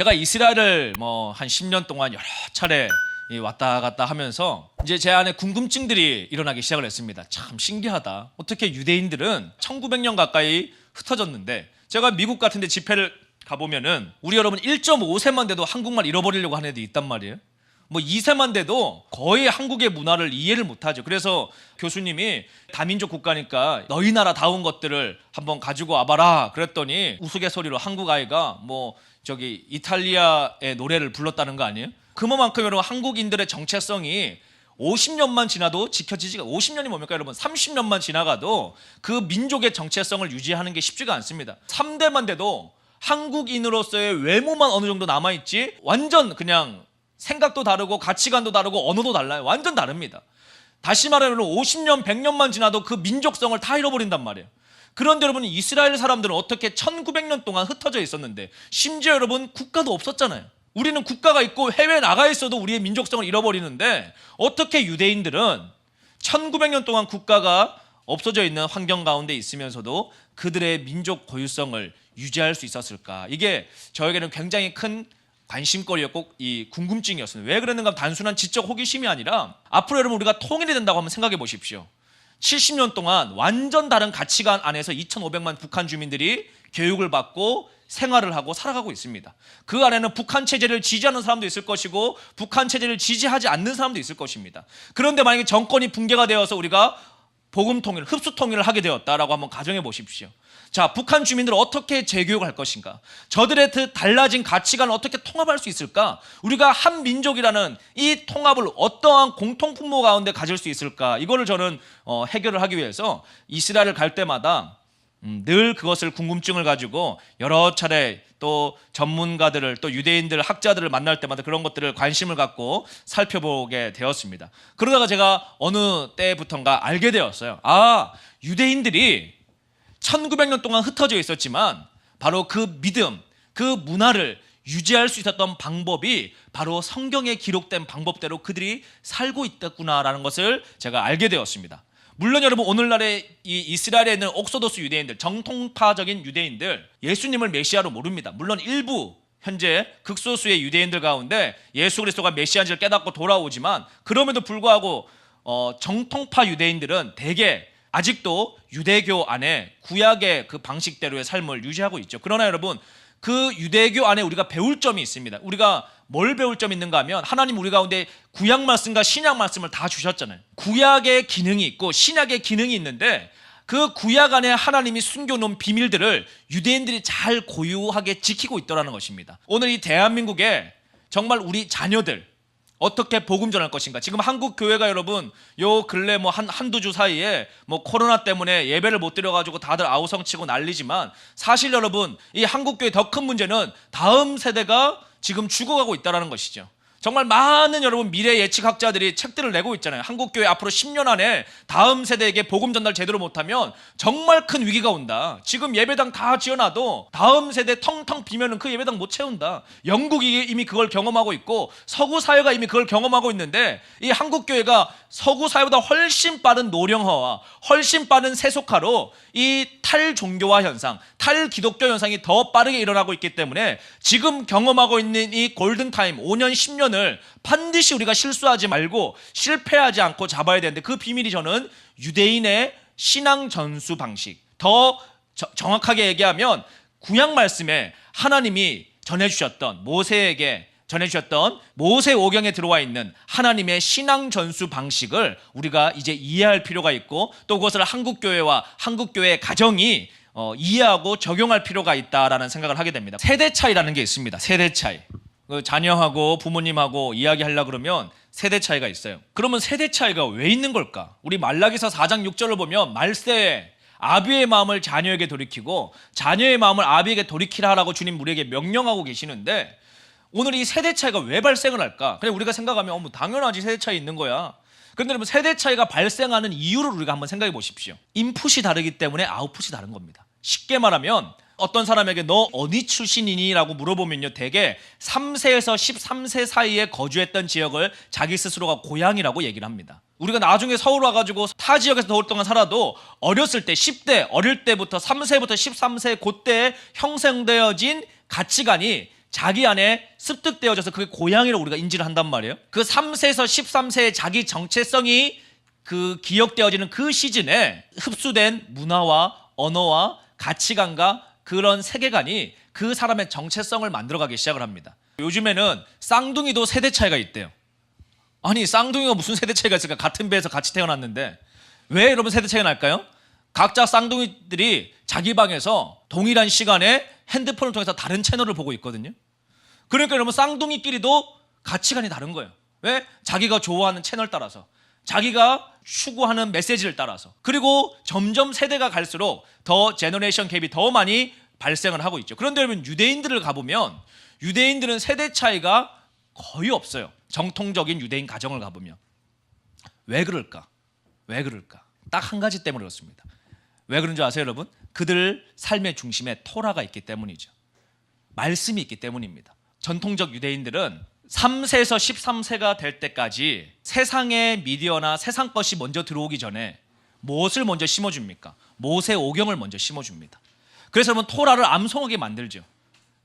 제가 이스라엘을 뭐 한 10년 동안 여러 차례 왔다 갔다 하면서 이제 제 안에 궁금증들이 일어나기 시작을 했습니다. 참 신기하다. 어떻게 유대인들은 1900년 가까이 흩어졌는데, 제가 미국 같은 데 집회를 가보면은 우리 여러분 1.5세만 돼도 한국말 잃어버리려고 하는 애들이 있단 말이에요. 뭐 2세만 돼도 거의 한국의 문화를 이해를 못하죠. 그래서 교수님이 다민족 국가니까 너희 나라다운 것들을 한번 가지고 와봐라 그랬더니 우스갯소리로 한국 아이가 뭐 저기 이탈리아의 노래를 불렀다는 거 아니에요? 그만큼 여러분 한국인들의 정체성이 50년만 지나도 지켜지지가, 50년이 뭡니까 여러분? 30년만 지나가도 그 민족의 정체성을 유지하는 게 쉽지가 않습니다. 3대만 돼도 한국인으로서의 외모만 어느 정도 남아있지 완전 그냥 생각도 다르고 가치관도 다르고 언어도 달라요. 완전 다릅니다. 다시 말하면 50년, 100년만 지나도 그 민족성을 다 잃어버린단 말이에요. 그런데 여러분 이스라엘 사람들은 어떻게 1900년 동안 흩어져 있었는데, 심지어 여러분 국가도 없었잖아요. 우리는 국가가 있고 해외에 나가 있어도 우리의 민족성을 잃어버리는데, 어떻게 유대인들은 1900년 동안 국가가 없어져 있는 환경 가운데 있으면서도 그들의 민족 고유성을 유지할 수 있었을까? 이게 저에게는 굉장히 큰 관심거리였고 이 궁금증이었습니다. 왜 그랬는가 하면 단순한 지적 호기심이 아니라 앞으로 여러분 우리가 통일이 된다고 한번 생각해 보십시오. 70년 동안 완전 다른 가치관 안에서 2,500만 북한 주민들이 교육을 받고 생활을 하고 살아가고 있습니다. 그 안에는 북한 체제를 지지하는 사람도 있을 것이고 북한 체제를 지지하지 않는 사람도 있을 것입니다. 그런데 만약에 정권이 붕괴가 되어서 우리가 복음 통일, 흡수 통일을 하게 되었다라고 한번 가정해 보십시오. 자, 북한 주민들을 어떻게 재교육할 것인가? 저들의 그 달라진 가치관을 어떻게 통합할 수 있을까? 우리가 한 민족이라는 이 통합을 어떠한 공통 분모 가운데 가질 수 있을까? 이거를 저는 해결을 하기 위해서 이스라엘을 갈 때마다 늘 그것을 궁금증을 가지고 여러 차례 또 전문가들을 또 유대인들 학자들을 만날 때마다 그런 것들을 관심을 갖고 살펴보게 되었습니다. 그러다가 제가 어느 때부턴가 알게 되었어요. 아, 유대인들이 1900년 동안 흩어져 있었지만 바로 그 믿음, 그 문화를 유지할 수 있었던 방법이 바로 성경에 기록된 방법대로 그들이 살고 있었구나라는 것을 제가 알게 되었습니다. 물론 여러분 오늘날의 이 이스라엘에 있는 옥소도스 유대인들, 정통파적인 유대인들 예수님을 메시아로 모릅니다. 물론 일부 현재 극소수의 유대인들 가운데 예수 그리스도가 메시아인지를 깨닫고 돌아오지만, 그럼에도 불구하고 정통파 유대인들은 대개 아직도 유대교 안에 구약의 그 방식대로의 삶을 유지하고 있죠. 그러나 여러분 그 유대교 안에 우리가 배울 점이 있습니다. 우리가 뭘 배울 점이 있는가 하면, 하나님 우리 가운데 구약 말씀과 신약 말씀을 다 주셨잖아요. 구약의 기능이 있고 신약의 기능이 있는데 그 구약 안에 하나님이 숨겨놓은 비밀들을 유대인들이 잘 고유하게 지키고 있더라는 것입니다. 오늘 이 대한민국에 정말 우리 자녀들 어떻게 복음 전할 것인가? 지금 한국 교회가 여러분 요 근래 뭐 한두 주 사이에 뭐 코로나 때문에 예배를 못 드려가지고 다들 아우성치고 난리지만, 사실 여러분 이 한국 교회 더 큰 문제는 다음 세대가 지금 죽어가고 있다는 것이죠. 정말 많은 여러분 미래 예측학자들이 책들을 내고 있잖아요. 한국교회 앞으로 10년 안에 다음 세대에게 복음 전달 제대로 못하면 정말 큰 위기가 온다. 지금 예배당 다 지어놔도 다음 세대 텅텅 비면은 그 예배당 못 채운다. 영국이 이미 그걸 경험하고 있고 서구 사회가 이미 그걸 경험하고 있는데, 이 한국교회가 서구 사회보다 훨씬 빠른 노령화와 훨씬 빠른 세속화로 이 탈종교화 현상, 탈기독교 현상이 더 빠르게 일어나고 있기 때문에 지금 경험하고 있는 이 골든타임 5년 10년을 반드시 우리가 실수하지 말고 실패하지 않고 잡아야 되는데, 그 비밀이 저는 유대인의 신앙 전수 방식, 더 정확하게 얘기하면 구약 말씀에 하나님이 전해주셨던 모세에게 전해주셨던 모세 오경에 들어와 있는 하나님의 신앙 전수 방식을 우리가 이제 이해할 필요가 있고, 또 그것을 한국교회와 한국교회 가정이 이해하고 적용할 필요가 있다라는 생각을 하게 됩니다. 세대 차이라는 게 있습니다. 세대 차이. 자녀하고 부모님하고 이야기하려고 그러면 세대 차이가 있어요. 그러면 세대 차이가 왜 있는 걸까? 우리 말라기서 4장 6절을 보면 말세에 아비의 마음을 자녀에게 돌이키고 자녀의 마음을 아비에게 돌이키라라고 주님 우리에게 명령하고 계시는데, 오늘 이 세대 차이가 왜 발생을 할까? 그냥 우리가 생각하면 뭐 당연하지, 세대 차이 있는 거야. 그런데 여러분 세대 차이가 발생하는 이유를 우리가 한번 생각해 보십시오. 인풋이 다르기 때문에 아웃풋이 다른 겁니다. 쉽게 말하면 어떤 사람에게 너 어디 출신이니? 라고 물어보면요, 대개 3세에서 13세 사이에 거주했던 지역을 자기 스스로가 고향이라고 얘기를 합니다. 우리가 나중에 서울 와가지고 타 지역에서 더 오랫동안 살아도 어렸을 때 10대 어릴 때부터 3세부터 13세 그때에 형성되어진 가치관이 자기 안에 습득되어져서 그게 고향이라고 우리가 인지를 한단 말이에요. 그 3세에서 13세의 자기 정체성이 그 기억되어지는 그 시즌에 흡수된 문화와 언어와 가치관과 그런 세계관이 그 사람의 정체성을 만들어가기 시작을 합니다. 요즘에는 쌍둥이도 세대 차이가 있대요. 아니 쌍둥이가 무슨 세대 차이가 있을까? 같은 배에서 같이 태어났는데 왜 여러분 세대 차이가 날까요? 각자 쌍둥이들이 자기 방에서 동일한 시간에 핸드폰을 통해서 다른 채널을 보고 있거든요. 그러니까 여러분 쌍둥이끼리도 가치관이 다른 거예요. 왜? 자기가 좋아하는 채널 따라서, 자기가 추구하는 메시지를 따라서. 그리고 점점 세대가 갈수록 더 제너레이션 갭이 더 많이 발생을 하고 있죠. 그런데 여러분 유대인들을 가보면 유대인들은 세대 차이가 거의 없어요. 정통적인 유대인 가정을 가보면. 왜 그럴까? 왜 그럴까? 딱 한 가지 때문에 그렇습니다. 왜 그런 줄 아세요 여러분? 그들 삶의 중심에 토라가 있기 때문이죠. 말씀이 있기 때문입니다. 전통적 유대인들은 3세에서 13세가 될 때까지 세상의 미디어나 세상 것이 먼저 들어오기 전에 무엇을 먼저 심어줍니까? 모세오경을 먼저 심어줍니다. 그래서 여러분 토라를 암송하게 만들죠.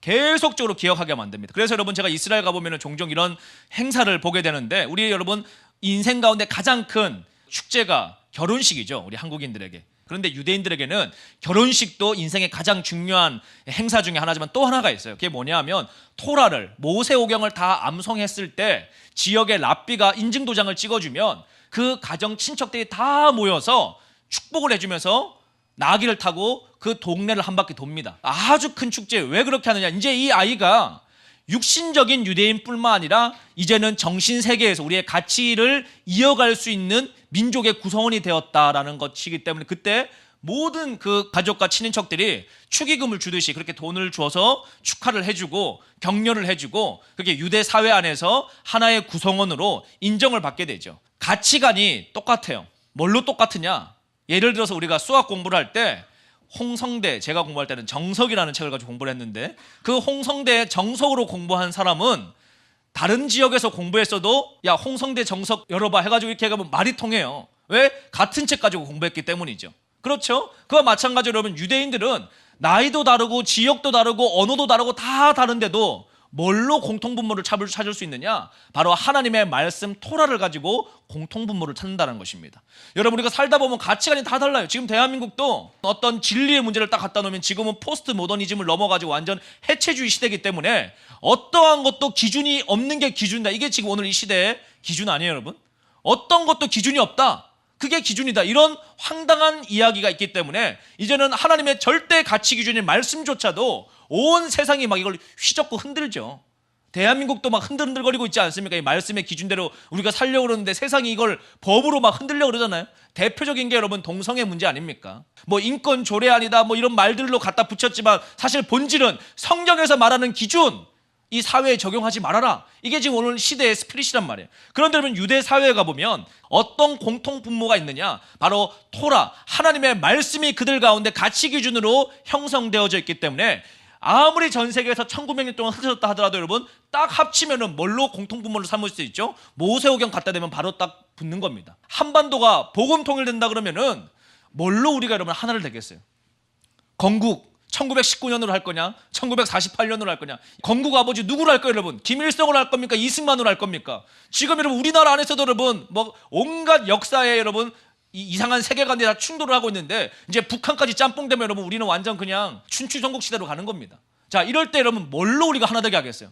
계속적으로 기억하게 만듭니다. 그래서 여러분 제가 이스라엘 가보면 종종 이런 행사를 보게 되는데 우리 여러분 인생 가운데 가장 큰 축제가 결혼식이죠. 우리 한국인들에게. 그런데 유대인들에게는 결혼식도 인생의 가장 중요한 행사 중에 하나지만 또 하나가 있어요. 그게 뭐냐 하면 토라를 모세오경을 다 암송했을 때 지역의 랍비가 인증도장을 찍어주면 그 가정 친척들이 다 모여서 축복을 해주면서 나귀를 타고 그 동네를 한 바퀴 돕니다. 아주 큰 축제예요. 왜 그렇게 하느냐? 이제 이 아이가 육신적인 유대인뿐만 아니라 이제는 정신세계에서 우리의 가치를 이어갈 수 있는 민족의 구성원이 되었다라는 것이기 때문에 그때 모든 그 가족과 친인척들이 축의금을 주듯이 그렇게 돈을 줘서 축하를 해주고 격려를 해주고 그게 유대 사회 안에서 하나의 구성원으로 인정을 받게 되죠. 가치관이 똑같아요. 뭘로 똑같으냐? 예를 들어서 우리가 수학 공부를 할 때 홍성대, 제가 공부할 때는 정석이라는 책을 가지고 공부를 했는데 그 홍성대 정석으로 공부한 사람은 다른 지역에서 공부했어도 야 홍성대 정석 열어봐 해가지고 이렇게 하면 말이 통해요. 왜? 같은 책 가지고 공부했기 때문이죠. 그렇죠? 그와 마찬가지로 여러분 유대인들은 나이도 다르고 지역도 다르고 언어도 다르고 다 다른데도 뭘로 공통분모를 찾을 수 있느냐? 바로 하나님의 말씀 토라를 가지고 공통분모를 찾는다는 것입니다. 여러분 우리가 살다 보면 가치관이 다 달라요. 지금 대한민국도 어떤 진리의 문제를 딱 갖다 놓으면 지금은 포스트 모더니즘을 넘어가지고 완전 해체주의 시대이기 때문에 어떠한 것도 기준이 없는 게 기준이다. 이게 지금 오늘 이 시대의 기준 아니에요 여러분? 어떤 것도 기준이 없다. 그게 기준이다. 이런 황당한 이야기가 있기 때문에 이제는 하나님의 절대 가치 기준인 말씀조차도 온 세상이 막 이걸 휘젓고 흔들죠. 대한민국도 막 흔들흔들거리고 있지 않습니까? 이 말씀의 기준대로 우리가 살려고 그러는데 세상이 이걸 법으로 막 흔들려고 그러잖아요. 대표적인 게 여러분 동성애 문제 아닙니까? 뭐 인권 조례안이다 뭐 이런 말들로 갖다 붙였지만 사실 본질은 성경에서 말하는 기준 이 사회에 적용하지 말아라. 이게 지금 오늘 시대의 스피릿이란 말이에요. 그런데 여러분 유대 사회에 가보면 어떤 공통 분모가 있느냐? 바로 토라, 하나님의 말씀이 그들 가운데 가치 기준으로 형성되어져 있기 때문에 아무리 전 세계에서 1900년 동안 흩어졌다 하더라도 여러분 딱 합치면은 뭘로 공통 분모를 삼을 수 있죠? 모세오경 갖다 대면 바로 딱 붙는 겁니다. 한반도가 복음 통일된다 그러면은 뭘로 우리가 여러분 하나를 되겠어요? 건국 1919년으로 할 거냐? 1948년으로 할 거냐? 건국 아버지 누구로 할 거예요, 여러분? 김일성으로 할 겁니까? 이승만으로 할 겁니까? 지금 여러분 우리나라 안에서도 여러분 뭐 온갖 역사에 여러분 이상한 세계관들이 다 충돌을 하고 있는데 이제 북한까지 짬뽕되면 여러분 우리는 완전 그냥 춘추전국 시대로 가는 겁니다. 자, 이럴 때 여러분 뭘로 우리가 하나 되게 하겠어요?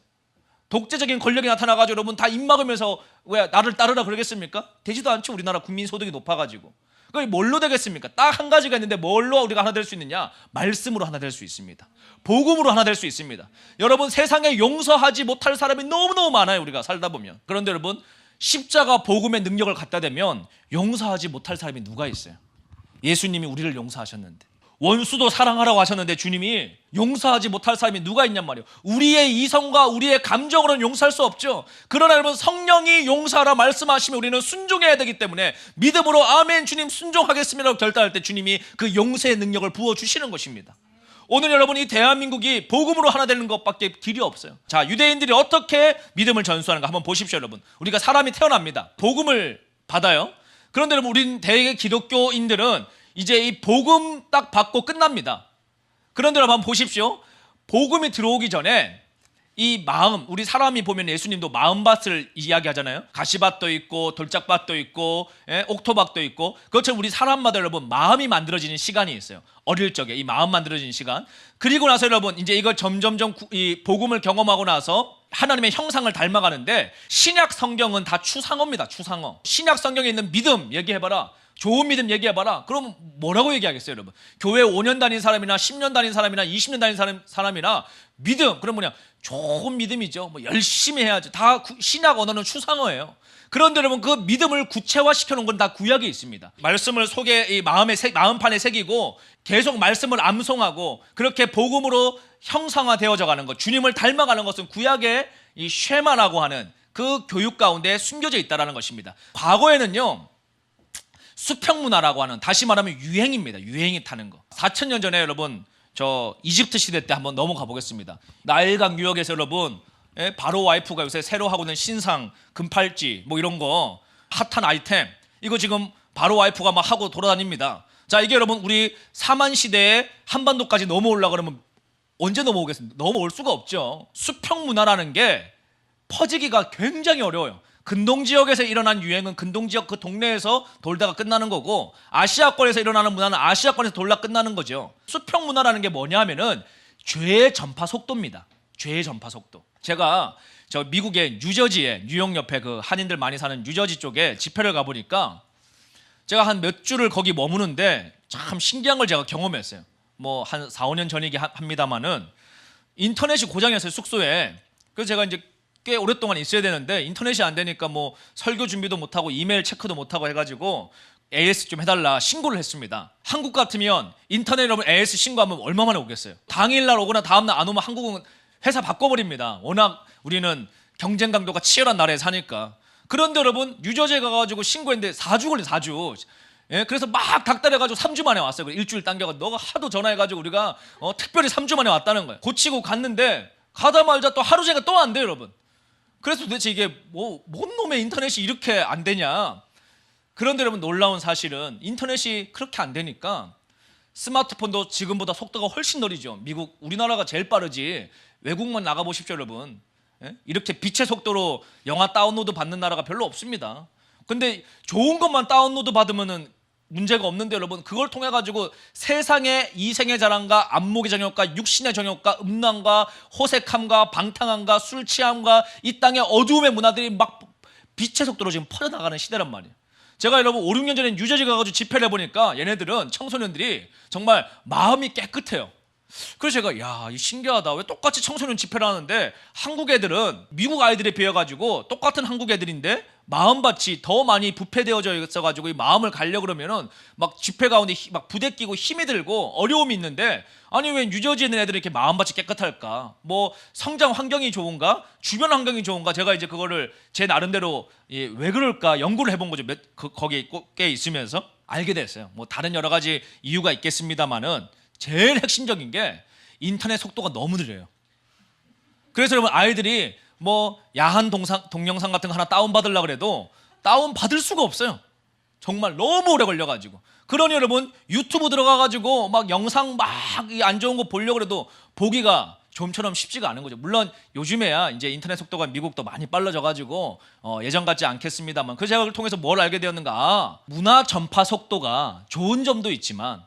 독재적인 권력이 나타나가지고 여러분 다 입막으면서 왜 나를 따르라 그러겠습니까? 되지도 않죠. 우리나라 국민 소득이 높아가지고. 그게 뭘로 되겠습니까? 딱 한 가지가 있는데 뭘로 우리가 하나 될 수 있느냐? 말씀으로 하나 될 수 있습니다. 복음으로 하나 될 수 있습니다. 여러분 세상에 용서하지 못할 사람이 너무너무 많아요. 우리가 살다 보면. 그런데 여러분 십자가 복음의 능력을 갖다 대면 용서하지 못할 사람이 누가 있어요? 예수님이 우리를 용서하셨는데 원수도 사랑하라고 하셨는데 주님이 용서하지 못할 사람이 누가 있냔 말이에요. 우리의 이성과 우리의 감정으로는 용서할 수 없죠. 그러나 여러분 성령이 용서하라 말씀하시면 우리는 순종해야 되기 때문에 믿음으로 아멘 주님 순종하겠습니다라고 결단할 때 주님이 그 용서의 능력을 부어주시는 것입니다. 오늘 여러분 이 대한민국이 복음으로 하나 되는 것밖에 길이 없어요. 자, 유대인들이 어떻게 믿음을 전수하는가 한번 보십시오. 여러분 우리가 사람이 태어납니다. 복음을 받아요. 그런데 여러분 우린 대개 기독교인들은 이제 이 복음 딱 받고 끝납니다. 그런데 여러분 한번 보십시오. 복음이 들어오기 전에 이 마음, 우리 사람이 보면 예수님도 마음밭을 이야기하잖아요. 가시밭도 있고 돌짝밭도 있고 옥토밭도 있고, 그것처럼 우리 사람마다 여러분 마음이 만들어지는 시간이 있어요. 어릴 적에 이 마음 만들어지는 시간. 그리고 나서 여러분 이제 이걸 점점점 이 복음을 경험하고 나서 하나님의 형상을 닮아가는데, 신약 성경은 다 추상어입니다. 추상어. 신약 성경에 있는 믿음 얘기해봐라, 좋은 믿음 얘기해봐라. 그럼 뭐라고 얘기하겠어요, 여러분? 교회 5년 다닌 사람이나 10년 다닌 사람이나 20년 다닌 사람이나 믿음, 그럼 뭐냐? 좋은 믿음이죠. 뭐 열심히 해야죠. 다 신약 언어는 추상어예요. 그런데 여러분 그 믿음을 구체화시켜 놓은 건 다 구약에 있습니다. 말씀을 속에 이 마음판에 새기고 계속 말씀을 암송하고 그렇게 복음으로 형상화되어져 가는 것, 주님을 닮아가는 것은 구약의 이 쉐마라고 하는 그 교육 가운데 숨겨져 있다는 것입니다. 과거에는요, 수평 문화라고 하는, 다시 말하면 유행입니다. 유행이 타는 거. 4,000년 전에 여러분 저 이집트 시대 때 한번 넘어가 보겠습니다. 나일강 유역에서 여러분 바로 와이프가 요새 새로 하고 있는 신상, 금팔찌 뭐 이런 거 핫한 아이템, 이거 지금 바로 와이프가 막 하고 돌아다닙니다. 자, 이게 여러분 우리 사만 시대에 한반도까지 넘어오려고 그러면 언제 넘어오겠습니까? 넘어올 수가 없죠. 수평 문화라는 게 퍼지기가 굉장히 어려워요. 근동 지역에서 일어난 유행은 근동 지역 그 동네에서 돌다가 끝나는 거고, 아시아권에서 일어나는 문화는 아시아권에서 돌다 끝나는 거죠. 수평 문화라는 게 뭐냐면은 죄의 전파 속도입니다. 죄의 전파 속도. 제가 저 미국의 뉴저지에, 뉴욕 옆에 그 한인들 많이 사는 뉴저지 쪽에 집회를 가보니까 제가 한 몇 주를 거기 머무는데 참 신기한 걸 제가 경험했어요. 뭐 한 4, 5년 전이긴 합니다만은 인터넷이 고장이었어요, 숙소에. 그래서 제가 이제 꽤 오랫동안 있어야 되는데 인터넷이 안 되니까 뭐 설교 준비도 못하고 이메일 체크도 못하고 해가지고 AS 좀 해달라 신고를 했습니다. 한국 같으면 인터넷 여러분 AS 신고하면 얼마 만에 오겠어요? 당일날 오거나 다음날 안 오면 한국은 회사 바꿔버립니다. 워낙 우리는 경쟁 강도가 치열한 나라에 사니까. 그런데 여러분 뉴저지에 가가지고 신고했는데 4주 걸려, 4주. 예, 그래서 막 닥달해가지고 3주 만에 왔어요. 일주일 당겨가 너가 하도 전화해가지고 우리가 특별히 3주 만에 왔다는 거예요. 고치고 갔는데 가다 말자 또 하루 종일 또 안 돼요, 여러분. 그래서 도대체 이게 뭔 놈의 인터넷이 이렇게 안 되냐. 그런데 여러분 놀라운 사실은 인터넷이 그렇게 안 되니까 스마트폰도 지금보다 속도가 훨씬 느리죠. 미국, 우리나라가 제일 빠르지. 외국만 나가보십시오, 여러분. 예? 이렇게 빛의 속도로 영화 다운로드 받는 나라가 별로 없습니다. 근데 좋은 것만 다운로드 받으면은 문제가 없는데 여러분, 그걸 통해 가지고 세상의 이생의 자랑과 안목의 정욕과 육신의 정욕과 음란과 호색함과 방탕함과 술 취함과 이 땅의 어두움의 문화들이 막 빛의 속도로 지금 퍼져나가는 시대란 말이에요. 제가 여러분 5, 6년 전에 뉴저지 가가지고 집회를 해보니까 얘네들은, 청소년들이 정말 마음이 깨끗해요. 그래서 제가 야, 이 신기하다. 왜 똑같이 청소년 집회를 하는데 한국 애들은 미국 아이들에 비해가지고 똑같은 한국 애들인데 마음밭이 더 많이 부패되어져 있어가지고 이 마음을 가려 그러면은 막 집회 가운데 막 부대끼고 힘이 들고 어려움이 있는데, 아니 왜 뉴저지에 있는 애들은 이렇게 마음밭이 깨끗할까? 뭐 성장 환경이 좋은가? 주변 환경이 좋은가? 제가 이제 그거를 제 나름대로 왜 그럴까 연구를 해본 거죠. 거기에 꽤 있으면서 알게 됐어요. 뭐 다른 여러 가지 이유가 있겠습니다만은 제일 핵심적인 게 인터넷 속도가 너무 느려요. 그래서 여러분 아이들이 뭐 야한 동영상 같은 거 하나 다운받으려고 해도 다운받을 수가 없어요. 정말 너무 오래 걸려가지고. 그러니 여러분 유튜브 들어가가지고 막 영상 막 안 좋은 거 보려고 해도 보기가 좀처럼 쉽지가 않은 거죠. 물론 요즘에야 이제 인터넷 속도가 미국도 많이 빨라져가지고 예전 같지 않겠습니다만, 그 제가 그걸 통해서 뭘 알게 되었는가? 문화 전파 속도가 좋은 점도 있지만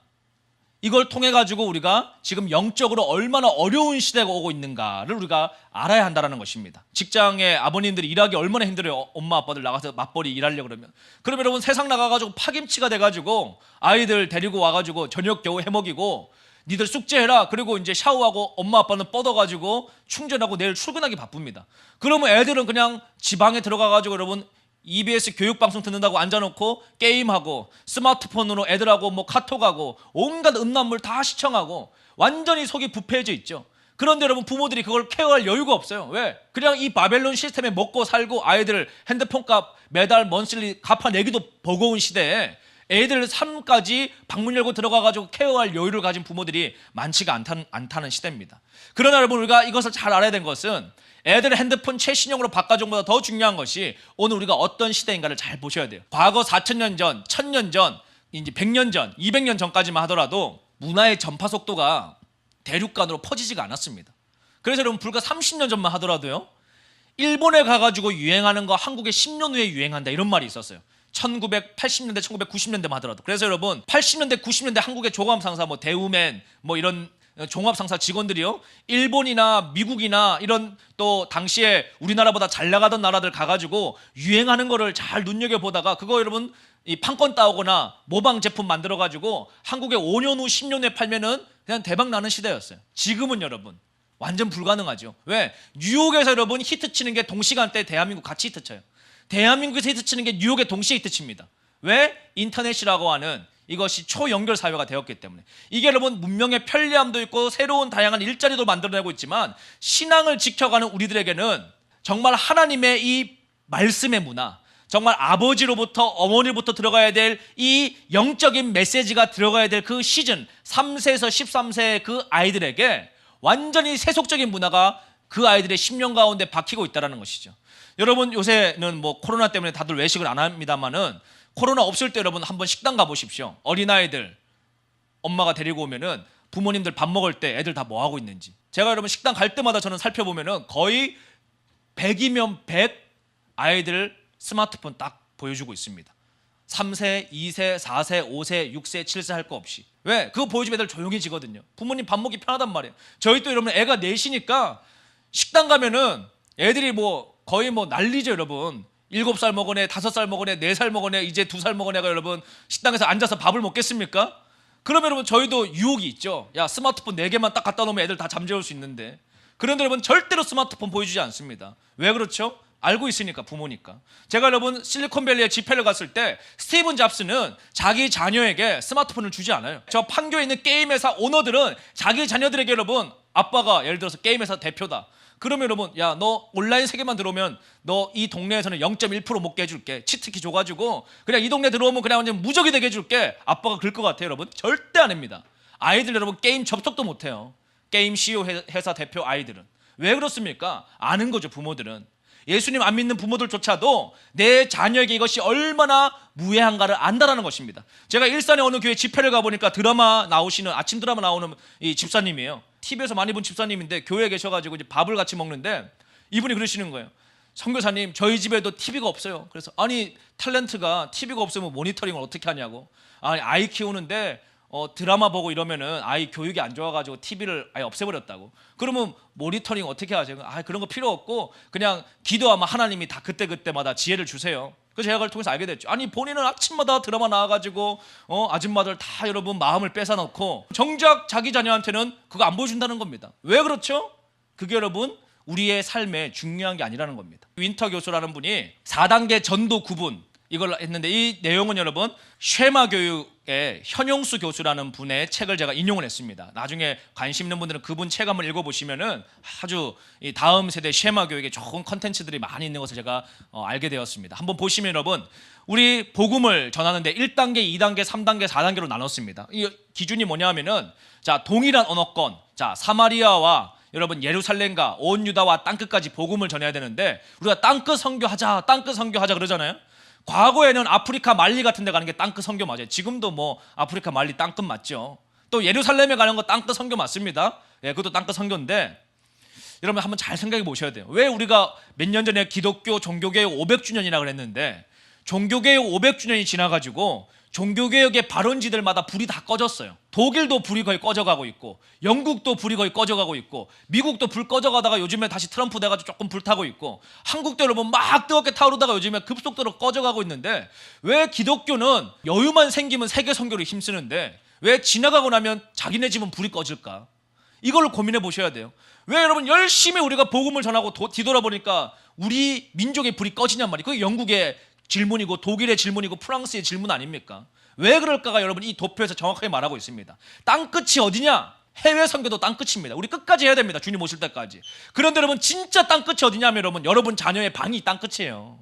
이걸 통해 가지고 우리가 지금 영적으로 얼마나 어려운 시대가 오고 있는가를 우리가 알아야 한다는 것입니다. 직장에 아버님들이 일하기 얼마나 힘들어요. 엄마 아빠들 나가서 맞벌이 일하려고 그러면. 그러면 여러분 세상 나가가지고 파김치가 돼가지고 아이들 데리고 와가지고 저녁 겨우 해먹이고 니들 숙제해라. 그리고 이제 샤워하고 엄마 아빠는 뻗어가지고 충전하고 내일 출근하기 바쁩니다. 그러면 애들은 그냥 지방에 들어가가지고 여러분 EBS 교육방송 듣는다고 앉아놓고 게임하고 스마트폰으로 애들하고 뭐 카톡하고 온갖 음란물 다 시청하고 완전히 속이 부패해져 있죠. 그런데 여러분 부모들이 그걸 케어할 여유가 없어요. 왜? 그냥 이 바벨론 시스템에 먹고 살고 아이들 핸드폰값 매달 먼슬리 갚아내기도 버거운 시대에 애들 삶까지 방문 열고 들어가가지고 케어할 여유를 가진 부모들이 많지가 않다는 시대입니다. 그러나 여러분 우리가 이것을 잘 알아야 되는 것은 애들의 핸드폰 최신형으로 바꿔준 것보다 더 중요한 것이 오늘 우리가 어떤 시대인가를 잘 보셔야 돼요. 과거 4,000년 전, 1,000년 전, 이제 100년 전, 200년 전까지만 하더라도 문화의 전파 속도가 대륙간으로 퍼지지가 않았습니다. 그래서 여러분 불과 30년 전만 하더라도요, 일본에 가가지고 유행하는 거 한국에 10년 후에 유행한다 이런 말이 있었어요. 1980년대 1990년대만 하더라도. 그래서 여러분 80년대 90년대 한국의 종합상사 뭐 대우맨 뭐 이런 종합상사 직원들이요, 일본이나 미국이나 이런 또 당시에 우리나라보다 잘 나가던 나라들 가가지고 유행하는 거를 잘 눈여겨보다가 그거 여러분 이 판권 따오거나 모방 제품 만들어가지고 한국에 5년 후 10년 후에 팔면은 그냥 대박 나는 시대였어요. 지금은 여러분 완전 불가능하죠. 왜? 뉴욕에서 여러분 히트 치는 게 동시간대에 대한민국 같이 히트 쳐요. 대한민국에서 히트 치는 게 뉴욕에 동시에 히트 칩니다. 왜? 인터넷이라고 하는 이것이 초연결 사회가 되었기 때문에. 이게 여러분 문명의 편리함도 있고 새로운 다양한 일자리도 만들어내고 있지만 신앙을 지켜가는 우리들에게는 정말 하나님의 이 말씀의 문화, 정말 아버지로부터 어머니부터 들어가야 될 이 영적인 메시지가 들어가야 될 그 시즌 3세에서 13세의 그 아이들에게 완전히 세속적인 문화가 그 아이들의 심령 가운데 박히고 있다는 것이죠. 여러분 요새는 뭐 코로나 때문에 다들 외식을 안 합니다만은 코로나 없을 때 여러분 한번 식당 가보십시오. 어린아이들 엄마가 데리고 오면은 부모님들 밥 먹을 때 애들 다 뭐 하고 있는지. 제가 여러분 식당 갈 때마다 저는 살펴보면은 거의 100이면 100 아이들 스마트폰 딱 보여주고 있습니다. 3세, 2세, 4세, 5세, 6세, 7세 할 거 없이. 왜? 그거 보여주면 애들 조용해지거든요. 부모님 밥 먹기 편하단 말이에요. 저희 또 여러분 애가 넷이니까 식당 가면은 애들이 뭐 거의 뭐 난리죠 여러분. 7살 먹은 애, 5살 먹은 애, 4살 먹은 애, 이제 2살 먹은 애가 여러분 식당에서 앉아서 밥을 먹겠습니까? 그러면 여러분 저희도 유혹이 있죠. 야 스마트폰 4개만 딱 갖다 놓으면 애들 다 잠재울 수 있는데, 그런데 여러분 절대로 스마트폰 보여주지 않습니다. 왜 그렇죠? 알고 있으니까, 부모니까. 제가 여러분 실리콘밸리에 집회를 갔을 때 스티븐 잡스는 자기 자녀에게 스마트폰을 주지 않아요. 저 판교에 있는 게임 회사 오너들은 자기 자녀들에게 여러분, 아빠가 예를 들어서 게임 회사 대표다. 그러면 여러분, 야 너 온라인 세계만 들어오면 너 이 동네에서는 0.1% 먹게 해줄게. 치트키 줘가지고 그냥 이 동네 들어오면 그냥 완전 무적이 되게 해줄게. 아빠가 그럴 것 같아요 여러분? 절대 안 합니다. 아이들 여러분 게임 접속도 못해요. 게임 CEO 회사 대표 아이들은. 왜 그렇습니까? 아는 거죠 부모들은. 예수님 안 믿는 부모들조차도 내 자녀에게 이것이 얼마나 무해한가를 안다라는 것입니다. 제가 일산에 어느 교회 집회를 가보니까 드라마 나오시는, 아침 드라마 나오는 이 집사님이에요. TV에서 많이 본 집사님인데 교회에 계셔가지고 이제 밥을 같이 먹는데 이분이 그러시는 거예요. 선교사님 저희 집에도 TV가 없어요. 그래서 아니 탤런트가 TV가 없으면 모니터링을 어떻게 하냐고. 아니 아이 키우는데 드라마 보고 이러면은 아이 교육이 안 좋아가지고 TV를 아예 없애버렸다고. 그러면 모니터링 어떻게 하세요? 아 그런 거 필요 없고 그냥 기도하면 하나님이 다 그때그때마다 지혜를 주세요. 그래서 제가 그걸 통해서 알게 됐죠. 아니 본인은 아침마다 드라마 나와가지고 아줌마들 다 여러분 마음을 뺏어놓고 정작 자기 자녀한테는 그거 안 보여준다는 겁니다. 왜 그렇죠? 그게 여러분 우리의 삶에 중요한 게 아니라는 겁니다. 윈터 교수라는 분이 4단계 전도 구분 이걸 했는데, 이 내용은 여러분 쉐마 교육의 현용수 교수라는 분의 책을 제가 인용을 했습니다. 나중에 관심 있는 분들은 그분 책 한번 읽어보시면은 아주 이 다음 세대 쉐마 교육에 좋은 컨텐츠들이 많이 있는 것을 제가 알게 되었습니다. 한번 보시면 여러분 우리 복음을 전하는데 1단계, 2단계, 3단계, 4단계로 나눴습니다. 이 기준이 뭐냐 하면은 자 동일한 언어권, 자 사마리아와 여러분 예루살렘과 온 유다와 땅끝까지 복음을 전해야 되는데 우리가 땅끝 선교하자, 땅끝 선교하자 그러잖아요. 과거에는 아프리카 말리 같은 데 가는 게 땅끝 선교 맞아요. 지금도 뭐 아프리카 말리 땅끝 맞죠. 또 예루살렘에 가는 거 땅끝 선교 맞습니다. 예, 그것도 땅끝 선교인데 여러분 한번 잘 생각해 보셔야 돼요. 왜 우리가 몇 년 전에 기독교 종교개혁 500주년이라고 그랬는데 종교개혁 500주년이 지나가지고 종교개혁의 발원지들마다 불이 다 꺼졌어요. 독일도 불이 거의 꺼져가고 있고 영국도 불이 거의 꺼져가고 있고 미국도 불 꺼져가다가 요즘에 다시 트럼프 돼가지고 조금 불타고 있고 한국도 여러분 막 뜨겁게 타오르다가 요즘에 급속도로 꺼져가고 있는데 왜 기독교는 여유만 생기면 세계 선교를 힘쓰는데 왜 지나가고 나면 자기네 집은 불이 꺼질까? 이걸 고민해 보셔야 돼요. 왜 여러분 열심히 우리가 복음을 전하고 뒤돌아보니까 우리 민족의 불이 꺼지냔 말이에요. 그게 영국의 질문이고 독일의 질문이고 프랑스의 질문 아닙니까? 왜 그럴까가 여러분 이 도표에서 정확하게 말하고 있습니다. 땅끝이 어디냐? 해외 선교도 땅끝입니다. 우리 끝까지 해야 됩니다. 주님 오실 때까지. 그런데 여러분 진짜 땅끝이 어디냐면 여러분 자녀의 방이 땅끝이에요.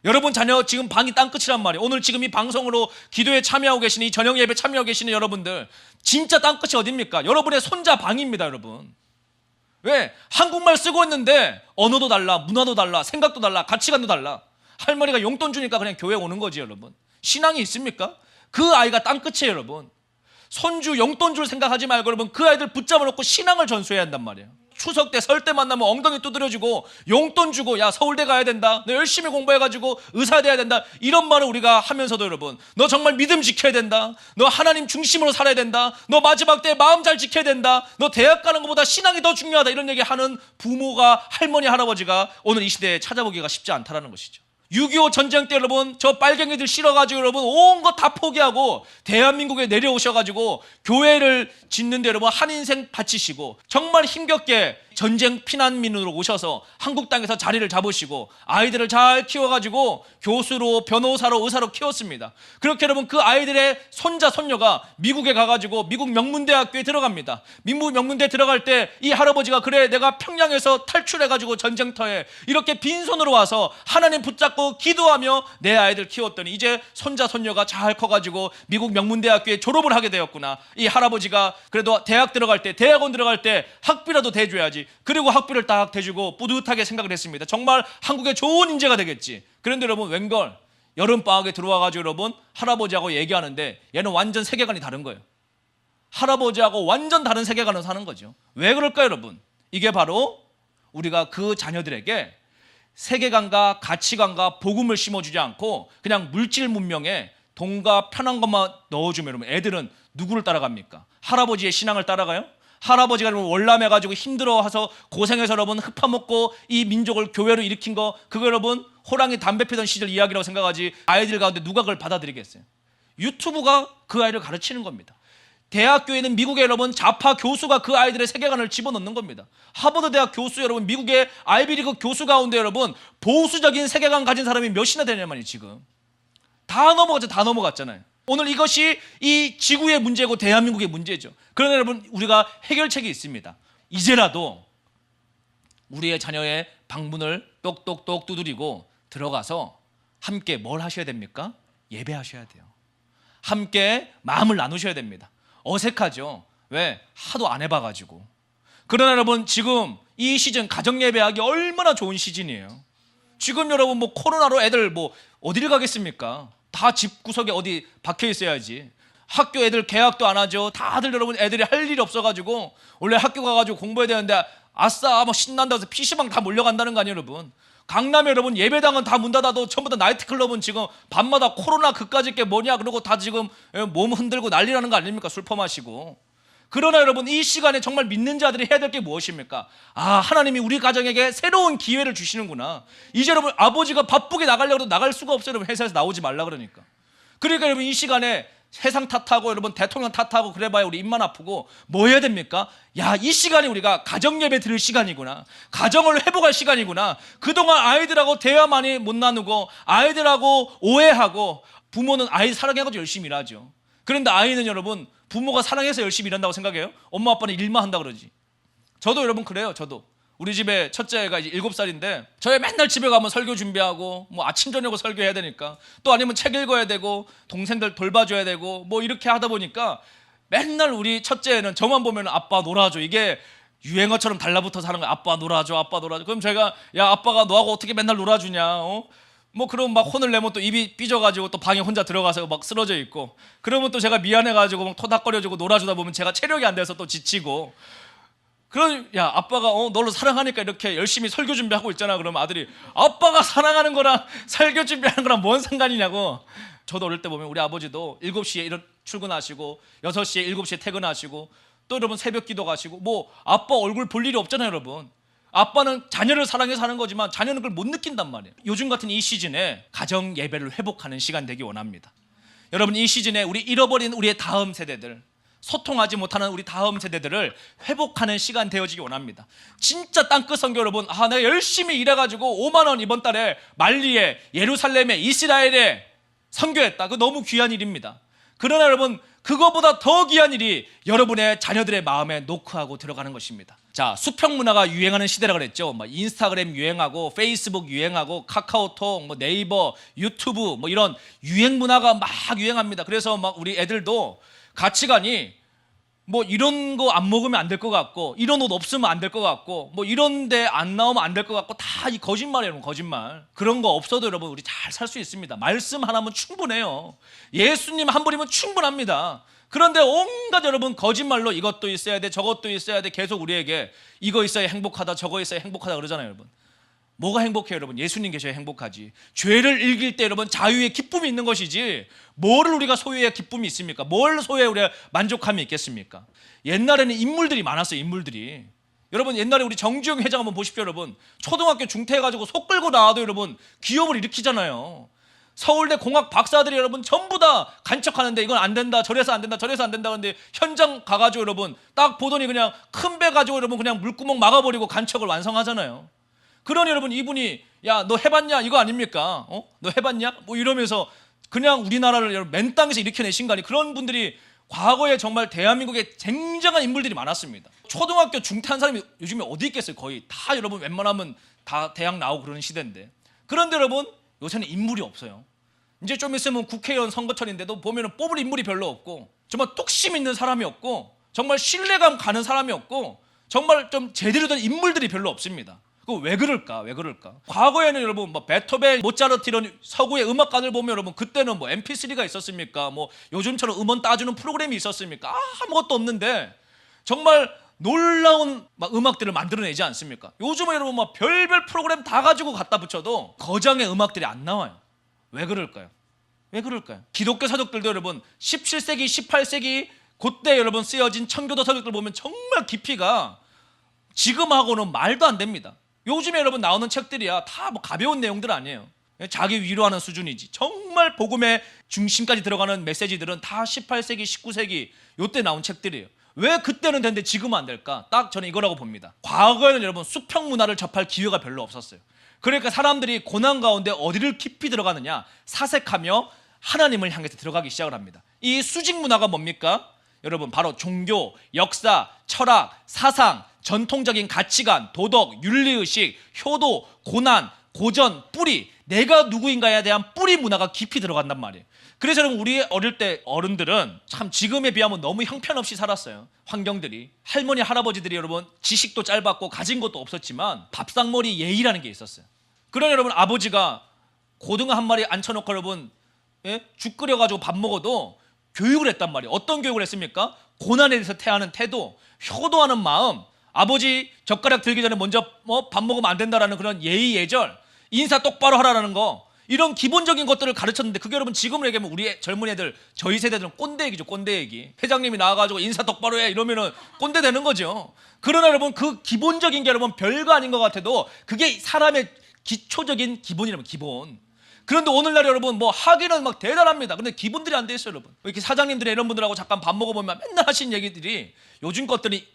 여러분 자녀 지금 방이 땅끝이란 말이에요. 오늘 지금 이 방송으로 기도에 참여하고 계시는, 이 저녁 예배 참여하고 계시는 여러분들 진짜 땅끝이 어딥니까? 여러분의 손자 방입니다. 여러분 왜? 한국말 쓰고 있는데 언어도 달라, 문화도 달라, 생각도 달라, 가치관도 달라. 할머니가 용돈 주니까 그냥 교회 오는 거지 여러분. 신앙이 있습니까? 그 아이가 땅끝이에요 여러분. 손주 용돈 줄 생각하지 말고 여러분 그 아이들 붙잡아 놓고 신앙을 전수해야 한단 말이에요. 추석 때 설 때 만나면 엉덩이 두드려주고 용돈 주고 야 서울대 가야 된다, 너 열심히 공부해가지고 의사 돼야 된다, 이런 말을 우리가 하면서도 여러분 너 정말 믿음 지켜야 된다, 너 하나님 중심으로 살아야 된다, 너 마지막 때 마음 잘 지켜야 된다, 너 대학 가는 것보다 신앙이 더 중요하다, 이런 얘기 하는 부모가, 할머니, 할아버지가 오늘 이 시대에 찾아보기가 쉽지 않다라는 것이죠. 6.25 전쟁 때 여러분 저 빨갱이들 실어가지고 여러분 온 거 다 포기하고 대한민국에 내려오셔가지고 교회를 짓는데 여러분 한 인생 바치시고 정말 힘겹게 전쟁 피난민으로 오셔서 한국 땅에서 자리를 잡으시고 아이들을 잘 키워가지고 교수로 변호사로 의사로 키웠습니다. 그렇게 여러분 그 아이들의 손자 손녀가 미국에 가가지고 미국 명문대학교에 들어갑니다. 미국 명문대 들어갈 때 이 할아버지가 그래 내가 평양에서 탈출해가지고 전쟁터에 이렇게 빈손으로 와서 하나님 붙잡고 기도하며 내 아이들 키웠더니 이제 손자 손녀가 잘 커가지고 미국 명문대학교에 졸업을 하게 되었구나. 이 할아버지가 그래도 대학 들어갈 때 대학원 들어갈 때 학비라도 대줘야지. 그리고 학비를 딱 대주고 뿌듯하게 생각을 했습니다. 정말 한국의 좋은 인재가 되겠지. 그런데 여러분 웬걸 여름방학에 들어와가지고 여러분 할아버지하고 얘기하는데 얘는 완전 세계관이 다른 거예요. 할아버지하고 완전 다른 세계관을 사는 거죠. 왜 그럴까요 여러분? 이게 바로 우리가 그 자녀들에게 세계관과 가치관과 복음을 심어주지 않고 그냥 물질 문명에 돈과 편한 것만 넣어주면 여러분 애들은 누구를 따라갑니까? 할아버지의 신앙을 따라가요? 할아버지가 여러분 월남해가지고 힘들어와서 고생해서 여러분 흙파먹고 이 민족을 교회로 일으킨 거, 그거 여러분 호랑이 담배 피던 시절 이야기라고 생각하지 아이들 가운데 누가 그걸 받아들이겠어요? 유튜브가 그 아이를 가르치는 겁니다. 대학교에 있는 미국의 여러분 좌파 교수가 그 아이들의 세계관을 집어넣는 겁니다. 하버드 대학 교수 여러분, 미국의 아이비리그 교수 가운데 여러분 보수적인 세계관 가진 사람이 몇이나 되냐 말이에요. 지금 다 넘어갔죠. 다 넘어갔잖아요. 오늘 이것이 이 지구의 문제고 대한민국의 문제죠. 그러나 여러분 우리가 해결책이 있습니다. 이제라도 우리의 자녀의 방문을 똑똑똑 두드리고 들어가서 함께 뭘 하셔야 됩니까? 예배하셔야 돼요. 함께 마음을 나누셔야 됩니다. 어색하죠. 왜? 하도 안 해봐가지고. 그러나 여러분 지금 이 시즌 가정예배하기 얼마나 좋은 시즌이에요. 지금 여러분 뭐 코로나로 애들 뭐 어디를 가겠습니까? 다 집구석에 어디 박혀 있어야지. 학교 애들 개학도 안 하죠. 다들 여러분 애들이 할 일이 없어가지고 원래 학교 가가지고 공부해야 되는데 아싸 뭐 신난다 해서 PC방 다 몰려간다는 거 아니에요 여러분. 강남에 여러분 예배당은 다 문 닫아도 전부 다 나이트클럽은 지금 밤마다 코로나 그까짓 게 뭐냐 그러고 다 지금 몸 흔들고 난리라는 거 아닙니까? 술 퍼마시고. 그러나 여러분 이 시간에 정말 믿는 자들이 해야 될 게 무엇입니까? 아, 하나님이 우리 가정에게 새로운 기회를 주시는구나. 이제 여러분 아버지가 바쁘게 나가려고 해도 나갈 수가 없어요. 여러분 회사에서 나오지 말라 그러니까. 그러니까 여러분 이 시간에 세상 탓하고 여러분 대통령 탓하고 그래봐야 우리 입만 아프고 뭐 해야 됩니까? 야, 이 시간이 우리가 가정예배 드릴 시간이구나. 가정을 회복할 시간이구나. 그동안 아이들하고 대화 많이 못 나누고 아이들하고 오해하고 부모는 아이 사랑해가지고 열심히 일하죠. 그런데 아이는 여러분 부모가 사랑해서 열심히 일한다고 생각해요? 엄마 아빠는 일만 한다 그러지. 저도 여러분 그래요. 저도 우리 집에 첫째가 이제 7살인데 저희 맨날 집에 가면 설교 준비하고 뭐 아침 저녁으로 설교해야 되니까 또 아니면 책 읽어야 되고 동생들 돌봐줘야 되고 뭐 이렇게 하다 보니까 맨날 우리 첫째는 저만 보면 아빠 놀아줘. 이게 유행어처럼 달라붙어서 하는 거야. 아빠 놀아줘, 아빠 놀아줘. 그럼 제가 야 아빠가 너하고 어떻게 맨날 놀아주냐? 뭐 그럼 막 혼을 내면 또 입이 삐져가지고 또 방에 혼자 들어가서 막 쓰러져 있고 그러면 또 제가 미안해가지고 막 토닥거려주고 놀아주다 보면 제가 체력이 안 돼서 또 지치고 그럼 야 아빠가 너를 사랑하니까 이렇게 열심히 설교 준비하고 있잖아. 그러면 아들이 아빠가 사랑하는 거랑 설교 준비하는 거랑 뭔 상관이냐고. 저도 어릴 때 보면 우리 아버지도 7시에 출근하시고 6시에 7시에 퇴근하시고 또 여러분 새벽 기도 가시고 뭐 아빠 얼굴 볼 일이 없잖아요 여러분. 아빠는 자녀를 사랑해서 하는 거지만 자녀는 그걸 못 느낀단 말이에요. 요즘 같은 이 시즌에 가정 예배를 회복하는 시간 되기 원합니다. 여러분 이 시즌에 우리 잃어버린 우리의 다음 세대들, 소통하지 못하는 우리 다음 세대들을 회복하는 시간 되어지기 원합니다. 진짜 땅끝 선교 여러분, 내가 열심히 일해가지고 5만 원 이번 달에 말리에, 예루살렘에, 이스라엘에 선교했다. 그거 너무 귀한 일입니다. 그러나 여러분 그거보다 더 귀한 일이 여러분의 자녀들의 마음에 노크하고 들어가는 것입니다. 자, 수평 문화가 유행하는 시대라 그랬죠. 뭐 인스타그램 유행하고 페이스북 유행하고 카카오톡, 뭐 네이버, 유튜브 뭐 이런 유행 문화가 막 유행합니다. 그래서 막 우리 애들도 가치관이 뭐 이런 거 안 먹으면 안 될 것 같고 이런 옷 없으면 안 될 것 같고 뭐 이런 데 안 나오면 안 될 것 같고 다 이 거짓말이에요. 여러분 거짓말. 그런 거 없어도 여러분 우리 잘 살 수 있습니다. 말씀 하나면 충분해요. 예수님 한 분이면 충분합니다. 그런데 온갖 여러분 거짓말로 이것도 있어야 돼, 저것도 있어야 돼, 계속 우리에게 이거 있어야 행복하다, 저거 있어야 행복하다 그러잖아요, 여러분. 뭐가 행복해요, 여러분? 예수님 계셔야 행복하지. 죄를 이길 때 여러분 자유의 기쁨이 있는 것이지, 뭐를 우리가 소유해야 기쁨이 있습니까? 뭘 소유해야 우리가 만족함이 있겠습니까? 옛날에는 인물들이 많았어요, 인물들이. 여러분 옛날에 우리 정주영 회장 한번 보십시오, 여러분. 초등학교 중퇴해가지고 속 끌고 나와도 여러분 기업을 일으키잖아요. 서울대 공학 박사들이 여러분 전부 다 간척하는데 이건 안 된다, 저래서 안 된다, 저래서 안 된다 그런데 현장 가가지고 여러분 딱 보더니 그냥 큰 배 가지고 여러분 그냥 물구멍 막아버리고 간척을 완성하잖아요. 그러니 여러분 이분이 야 너 해봤냐 이거 아닙니까? 너 해봤냐? 뭐 이러면서 그냥 우리나라를 맨 땅에서 일으켜내신 거 아니. 그런 분들이 과거에 정말 대한민국에 쟁쟁한 인물들이 많았습니다. 초등학교 중퇴한 사람이 요즘에 어디 있겠어요? 거의 다 여러분 웬만하면 다 대학 나오고 그러는 시대인데. 그런데 여러분 요새는 인물이 없어요. 이제 좀 있으면 국회의원 선거철인데도 보면은 뽑을 인물이 별로 없고, 정말 뚝심 있는 사람이 없고, 정말 신뢰감 가는 사람이 없고, 정말 좀 제대로 된 인물들이 별로 없습니다. 그 왜 그럴까? 왜 그럴까? 과거에는 여러분 뭐 베토벤, 모차르트 이런 서구의 음악가들 보면 여러분 그때는 뭐 MP3가 있었습니까? 뭐 요즘처럼 음원 따주는 프로그램이 있었습니까? 아무것도 없는데 정말 놀라운 막 음악들을 만들어내지 않습니까? 요즘은 여러분 막 별별 프로그램 다 가지고 갖다 붙여도 거장의 음악들이 안 나와요. 왜 그럴까요? 왜 그럴까요? 기독교 서적들도 여러분 17세기, 18세기 그때 여러분 쓰여진 청교도 서적들 보면 정말 깊이가 지금하고는 말도 안 됩니다. 요즘에 여러분 나오는 책들이야 다 뭐 가벼운 내용들 아니에요. 자기 위로하는 수준이지. 정말 복음의 중심까지 들어가는 메시지들은 다 18세기, 19세기 요때 나온 책들이에요. 왜 그때는 되는데 지금은 안 될까? 딱 저는 이거라고 봅니다. 과거에는 여러분 수평 문화를 접할 기회가 별로 없었어요. 그러니까 사람들이 고난 가운데 어디를 깊이 들어가느냐? 사색하며 하나님을 향해서 들어가기 시작을 합니다. 이 수직 문화가 뭡니까? 여러분 바로 종교, 역사, 철학, 사상, 전통적인 가치관, 도덕, 윤리의식, 효도, 고난, 고전, 뿌리, 내가 누구인가에 대한 뿌리 문화가 깊이 들어간단 말이에요. 그래서 여러분 우리 어릴 때 어른들은 참 지금에 비하면 너무 형편없이 살았어요. 환경들이. 할머니 할아버지들이 여러분 지식도 짧았고 가진 것도 없었지만 밥상머리 예의라는 게 있었어요. 그러니 여러분 아버지가 고등어 한 마리 앉혀놓고 여러분 죽 끓여가지고 밥 먹어도 교육을 했단 말이에요. 어떤 교육을 했습니까? 고난에 대해서 태하는 태도, 효도하는 마음, 아버지 젓가락 들기 전에 먼저 밥 먹으면 안 된다라는 그런 예의 예절, 인사 똑바로 하라는 거, 이런 기본적인 것들을 가르쳤는데 그게 여러분 지금으로 얘기하면 우리 젊은 애들, 저희 세대들은 꼰대 얘기죠. 꼰대 얘기. 회장님이 나와가지고 인사 똑바로 해 이러면은 꼰대 되는 거죠. 그러나 여러분 그 기본적인 게 여러분 별거 아닌 것 같아도 그게 사람의 기초적인 기본이라면 기본. 그런데 오늘날 여러분 뭐 하기는 막 대단합니다. 근데 기본들이 안 돼 있어요, 여러분. 이렇게 사장님들이 이런 분들하고 잠깐 밥 먹어보면 맨날 하시는 얘기들이 요즘 것들이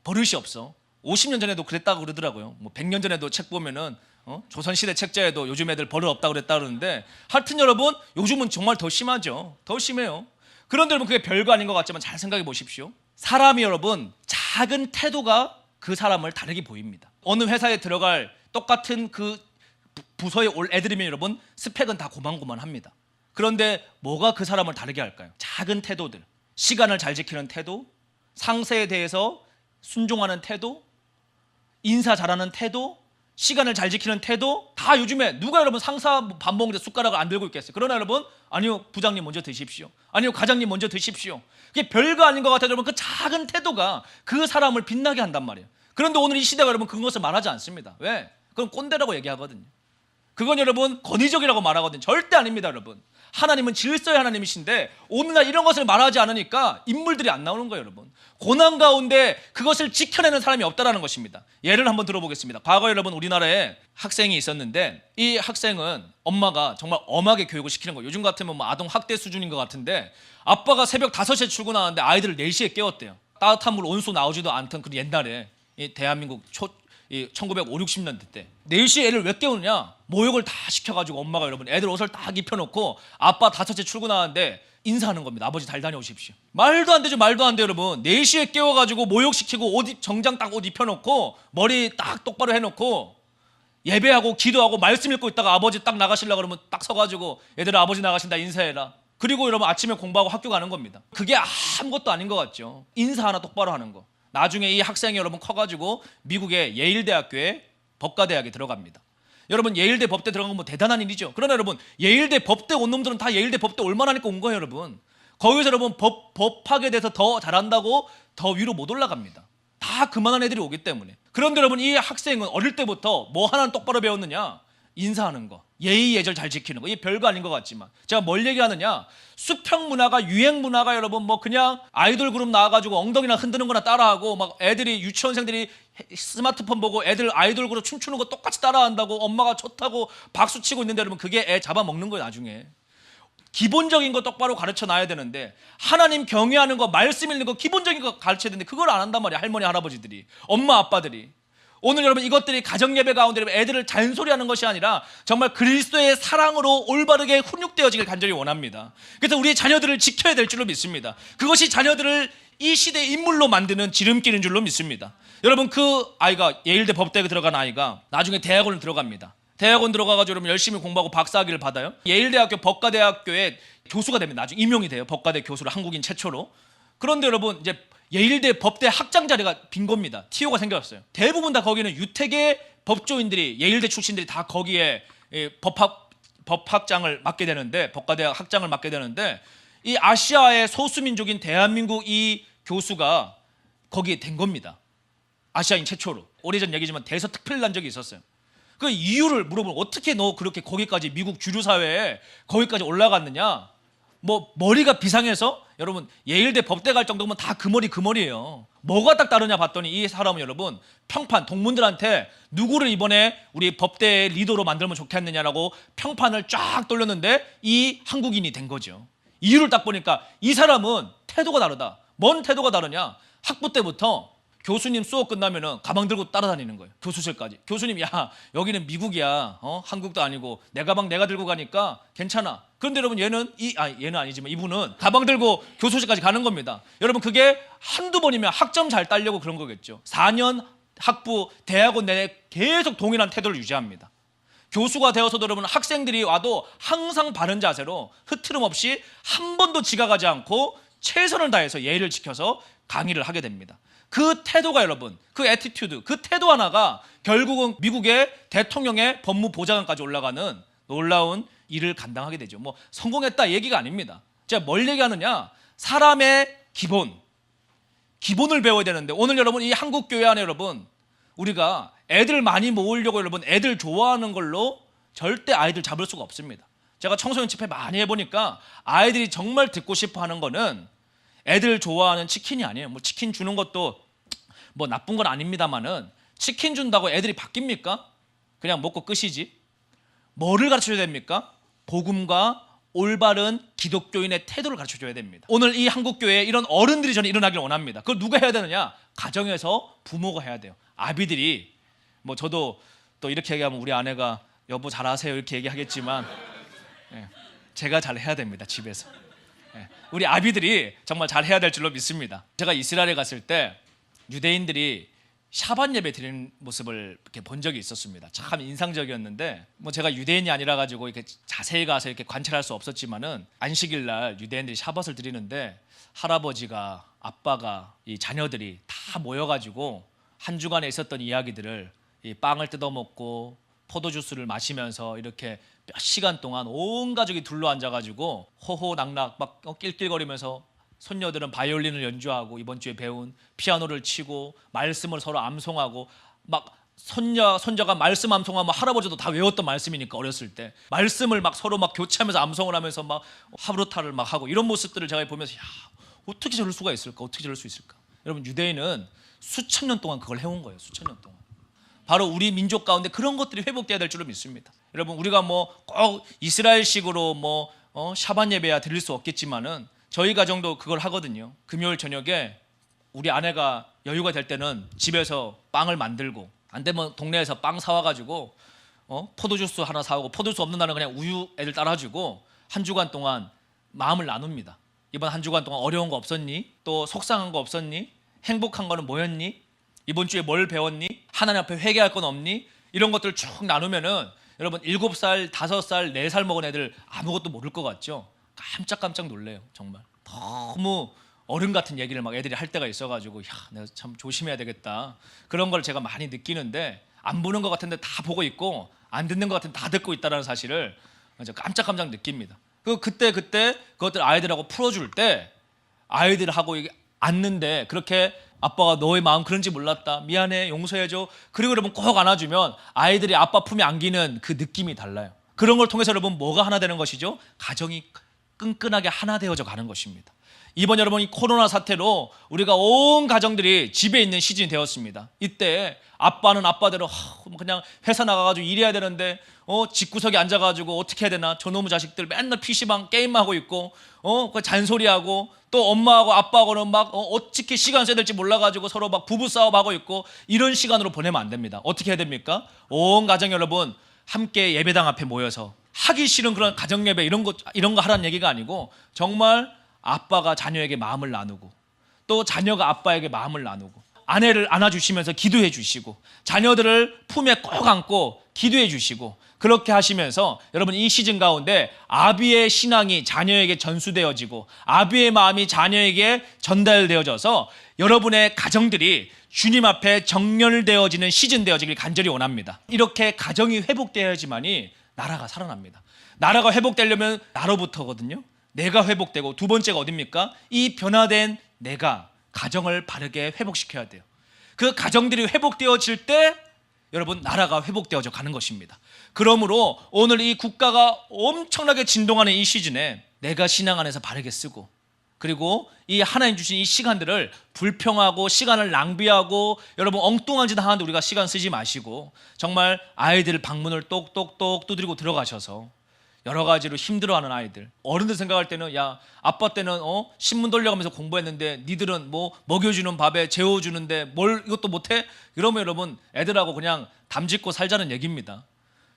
버릇이 없어. 50년 전에도 그랬다고 그러더라고요. 뭐 100년 전에도 책 보면은 조선시대 책자에도 요즘 애들 버릇 없다고 그랬다 그러는데 하여튼 여러분 요즘은 정말 더 심하죠. 더 심해요. 그런데 여러분 그게 별거 아닌 것 같지만 잘 생각해 보십시오. 사람이 여러분 작은 태도가 그 사람을 다르게 보입니다. 어느 회사에 들어갈 똑같은 그 부서에 올 애들이면 여러분 스펙은 다 고만고만합니다. 그런데 뭐가 그 사람을 다르게 할까요? 작은 태도들, 시간을 잘 지키는 태도, 상사에 대해서 순종하는 태도, 인사 잘하는 태도, 시간을 잘 지키는 태도. 다 요즘에 누가 여러분 상사 밥 먹는데 숟가락을 안 들고 있겠어요? 그러나 여러분 아니요 부장님 먼저 드십시오. 아니요 과장님 먼저 드십시오. 그게 별거 아닌 것 같아요. 여러분 그 작은 태도가 그 사람을 빛나게 한단 말이에요. 그런데 오늘 이 시대가 여러분 그것을 말하지 않습니다. 왜? 그건 꼰대라고 얘기하거든요. 그건 여러분 권위적이라고 말하거든요. 절대 아닙니다, 여러분. 하나님은 질서의 하나님이신데 오늘날 이런 것을 말하지 않으니까 인물들이 안 나오는 거예요, 여러분. 고난 가운데 그것을 지켜내는 사람이 없다라는 것입니다. 예를 한번 들어보겠습니다. 과거에 여러분 우리나라에 학생이 있었는데 이 학생은 엄마가 정말 엄하게 교육을 시키는 거예요. 요즘 같으면 뭐 아동 학대 수준인 것 같은데 아빠가 새벽 5시에 출근하는데 아이들을 4시에 깨웠대요. 따뜻한 물 온수 나오지도 않던 그 옛날에 이 대한민국 1950, 60년대 때 4시에 애를 왜 깨우느냐? 모욕을 다 시켜가지고 엄마가 여러분 애들 옷을 딱 입혀놓고 아빠 5시에 출근하는데 인사하는 겁니다. 아버지 잘 다녀오십시오. 말도 안 되죠. 말도 안 돼요, 여러분. 4시에 깨워가지고 모욕시키고 정장 딱 옷 입혀놓고 머리 딱 똑바로 해놓고 예배하고 기도하고 말씀 읽고 있다가 아버지 딱 나가시려고 그러면 딱 서가지고 얘들아 아버지 나가신다 인사해라. 그리고 여러분 아침에 공부하고 학교 가는 겁니다. 그게 아무것도 아닌 것 같죠. 인사 하나 똑바로 하는 거. 나중에 이 학생이 여러분 커가지고 미국의 예일대학교에 법과대학에 들어갑니다. 여러분 예일대 법대 들어간 건 뭐 대단한 일이죠. 그러나 여러분 예일대 법대 온 놈들은 다 예일대 법대 올만하니까 온 거예요, 여러분. 거기서 여러분 법학에 대해서 더 잘한다고 더 위로 못 올라갑니다. 다 그만한 애들이 오기 때문에. 그런데 여러분 이 학생은 어릴 때부터 뭐 하나는 똑바로 배웠느냐? 인사하는 거, 예의 예절 잘 지키는 거. 이게 별거 아닌 것 같지만 제가 뭘 얘기하느냐? 수평 문화가, 유행 문화가 여러분 뭐 그냥 아이돌 그룹 나와가지고 엉덩이나 흔드는 거나 따라하고, 막 애들이 유치원생들이 스마트폰 보고 애들 아이돌 그룹 춤추는 거 똑같이 따라한다고 엄마가 좋다고 박수 치고 있는데 여러분 그게 애 잡아먹는 거예요. 나중에 기본적인 거 똑바로 가르쳐 놔야 되는데, 하나님 경외하는 거, 말씀 읽는 거, 기본적인 거 가르쳐야 되는데 그걸 안 한단 말이야. 할머니 할아버지들이, 엄마 아빠들이. 오늘 여러분 이것들이 가정예배 가운데 애들을 잔소리하는 것이 아니라 정말 그리스도의 사랑으로 올바르게 훈육되어지길 간절히 원합니다. 그래서 우리의 자녀들을 지켜야 될 줄로 믿습니다. 그것이 자녀들을 이 시대의 인물로 만드는 지름길인 줄로 믿습니다. 여러분 그 아이가 예일대 법대에 들어간 아이가 나중에 대학원을 들어갑니다. 대학원 들어가가지고 여러분 열심히 공부하고 박사학위를 받아요. 예일대학교 법과대학교의 교수가 됩니다. 나중에 임용이 돼요. 법과대 교수로, 한국인 최초로. 그런데 여러분 이제 예일대 법대 학장 자리가 빈 겁니다. TO가 생겼어요. 대부분 다 거기는 유태계 법조인들이, 예일대 출신들이 다 거기에 법학장을 맡게 되는데, 법과대학 학장을 맡게 되는데, 이 아시아의 소수민족인 대한민국 이 교수가 거기에 된 겁니다. 아시아인 최초로. 오래전 얘기지만 대서특필 난 적이 있었어요. 그 이유를 물어보면 어떻게 너 그렇게 거기까지, 미국 주류 사회에 거기까지 올라갔느냐? 뭐 머리가 비상해서? 여러분 예일대 법대 갈 정도면 다 그 머리예요. 뭐가 딱 다르냐 봤더니 이 사람은 여러분 평판, 동문들한테 누구를 이번에 우리 법대의 리더로 만들면 좋겠느냐라고 평판을 쫙 돌렸는데 이 한국인이 된 거죠. 이유를 딱 보니까 이 사람은 태도가 다르다. 뭔 태도가 다르냐? 학부 때부터 교수님 수업 끝나면은 가방 들고 따라다니는 거예요. 교수실까지. 교수님, 야 여기는 미국이야. 한국도 아니고 내 가방 내가 들고 가니까 괜찮아. 그런데 여러분 얘는 얘는 아니지만 이분은 가방 들고 교수실까지 가는 겁니다. 여러분 그게 한두 번이면 학점 잘 따려고 그런 거겠죠. 4년 학부 대학원 내내 계속 동일한 태도를 유지합니다. 교수가 되어서도 여러분 학생들이 와도 항상 바른 자세로 흐트름 없이 한 번도 지각하지 않고 최선을 다해서 예의를 지켜서 강의를 하게 됩니다. 그 태도가 여러분, 그 애티튜드, 그 태도 하나가 결국은 미국의 대통령의 법무보좌관까지 올라가는 놀라운 일을 감당하게 되죠. 뭐 성공했다 얘기가 아닙니다. 제가 뭘 얘기하느냐? 사람의 기본을 배워야 되는데, 오늘 여러분 이 한국교회 안에 여러분 우리가 애들 많이 모으려고 여러분 애들 좋아하는 걸로 절대 아이들 잡을 수가 없습니다. 제가 청소년 집회 많이 해보니까 아이들이 정말 듣고 싶어 하는 거는 애들 좋아하는 치킨이 아니에요. 뭐 치킨 주는 것도 뭐 나쁜 건 아닙니다만은 치킨 준다고 애들이 바뀝니까? 그냥 먹고 끝이지. 뭐를 가르쳐줘야 됩니까? 복음과 올바른 기독교인의 태도를 가르쳐줘야 됩니다. 오늘 이 한국교회에 이런 어른들이 저는 일어나길 원합니다. 그걸 누가 해야 되느냐? 가정에서 부모가 해야 돼요. 아비들이, 뭐 저도 또 이렇게 얘기하면 우리 아내가 여보 잘하세요 이렇게 얘기하겠지만 제가 잘 해야 됩니다. 집에서. 우리 아비들이 정말 잘 해야 될 줄로 믿습니다. 제가 이스라엘에 갔을 때 유대인들이 샤bat 예배 드리는 모습을 이렇게 본 적이 있었습니다. 참 인상적이었는데, 뭐 제가 유대인이 아니라 가지고 이렇게 자세히 가서 이렇게 관찰할 수 없었지만은 안식일 날 유대인들이 샤bat을 드리는데 할아버지가, 아빠가, 이 자녀들이 다 모여가지고 한 주간에 있었던 이야기들을 이 빵을 뜯어 먹고 포도주스를 마시면서 이렇게 몇 시간 동안 온 가족이 둘러 앉아가지고 호호낙낙 막 낄낄거리면서, 손녀들은 바이올린을 연주하고 이번 주에 배운 피아노를 치고 말씀을 서로 암송하고, 막 손자가 말씀 암송하면 할아버지도 다 외웠던 말씀이니까 어렸을 때 말씀을 막 서로 막 교체하면서 암송을 하면서 막 하브루타를 막 하고, 이런 모습들을 제가 보면서 야 어떻게 저럴 수가 있을까? 어떻게 저럴 수 있을까? 여러분 유대인은 수천 년 동안 그걸 해온 거예요. 수천 년 동안. 바로 우리 민족 가운데 그런 것들이 회복돼야 될 줄로 믿습니다. 여러분 우리가 뭐 꼭 이스라엘식으로 뭐 샤bat 예배야 드릴 수 없겠지만은 저희 가정도 그걸 하거든요. 금요일 저녁에 우리 아내가 여유가 될 때는 집에서 빵을 만들고, 안 되면 동네에서 빵 사와가지고 포도주스 하나 사오고, 포도주스 없는 날은 그냥 우유 애들 따라주고 한 주간 동안 마음을 나눕니다. 이번 한 주간 동안 어려운 거 없었니? 또 속상한 거 없었니? 행복한 거는 뭐였니? 이번 주에 뭘 배웠니? 하나님 앞에 회개할 건 없니? 이런 것들을 쭉 나누면은 여러분 7살, 5살, 4살 먹은 애들 아무것도 모를 것 같죠? 깜짝깜짝 놀래요. 정말 너무 어른 같은 얘기를 막 애들이 할 때가 있어가지고, 야 내가 참 조심해야 되겠다, 그런 걸 제가 많이 느끼는데, 안 보는 것 같은데 다 보고 있고 안 듣는 것 같은데 다 듣고 있다는 사실을 깜짝깜짝 느낍니다. 그때 그것들 아이들하고 풀어줄 때 아이들하고 이게 앉는데 그렇게 아빠가 너의 마음 그런지 몰랐다. 미안해. 용서해줘. 그리고 여러분 꼭 안아주면 아이들이 아빠 품에 안기는 그 느낌이 달라요. 그런 걸 통해서 여러분 뭐가 하나 되는 것이죠? 가정이 끈끈하게 하나 되어져 가는 것입니다. 이번 여러분 이 코로나 사태로 우리가 온 가정들이 집에 있는 시즌이 되었습니다. 이때 아빠는 아빠대로 그냥 회사 나가가지고 일해야 되는데 집구석에 앉아가지고 어떻게 해야 되나 저놈의 자식들 맨날 PC방 게임만 하고 있고 그 잔소리하고 또 엄마하고 아빠하고는 막 어떻게 시간 써야 될지 몰라가지고 서로 막 부부싸움하고 있고 이런 시간으로 보내면 안 됩니다. 어떻게 해야 됩니까? 온 가정 여러분 함께 예배당 앞에 모여서 하기 싫은 그런 가정 예배 이런 거 하라는 얘기가 아니고 정말 아빠가 자녀에게 마음을 나누고 또 자녀가 아빠에게 마음을 나누고 아내를 안아주시면서 기도해 주시고 자녀들을 품에 꼭 안고 기도해 주시고 그렇게 하시면서 여러분 이 시즌 가운데 아비의 신앙이 자녀에게 전수되어지고 아비의 마음이 자녀에게 전달되어져서 여러분의 가정들이 주님 앞에 정렬되어지는 시즌 되어지길 간절히 원합니다. 이렇게 가정이 회복되어야지만이 나라가 살아납니다. 나라가 회복되려면 나로부터거든요. 내가 회복되고 두 번째가 어딥니까? 이 변화된 내가 가정을 바르게 회복시켜야 돼요. 그 가정들이 회복되어질 때 여러분 나라가 회복되어져 가는 것입니다. 그러므로 오늘 이 국가가 엄청나게 진동하는 이 시즌에 내가 신앙 안에서 바르게 쓰고 그리고 이 하나님 주신 이 시간들을 불평하고 시간을 낭비하고 여러분 엉뚱한 짓 하는데 우리가 시간 쓰지 마시고 정말 아이들 방문을 똑똑똑 두드리고 들어가셔서 여러 가지로 힘들어하는 아이들 어른들 생각할 때는 야 아빠 때는 신문 돌려가면서 공부했는데 니들은 뭐 먹여주는 밥에 재워주는데 뭘 이것도 못해? 이러면 여러분 애들하고 그냥 담짓고 살자는 얘기입니다.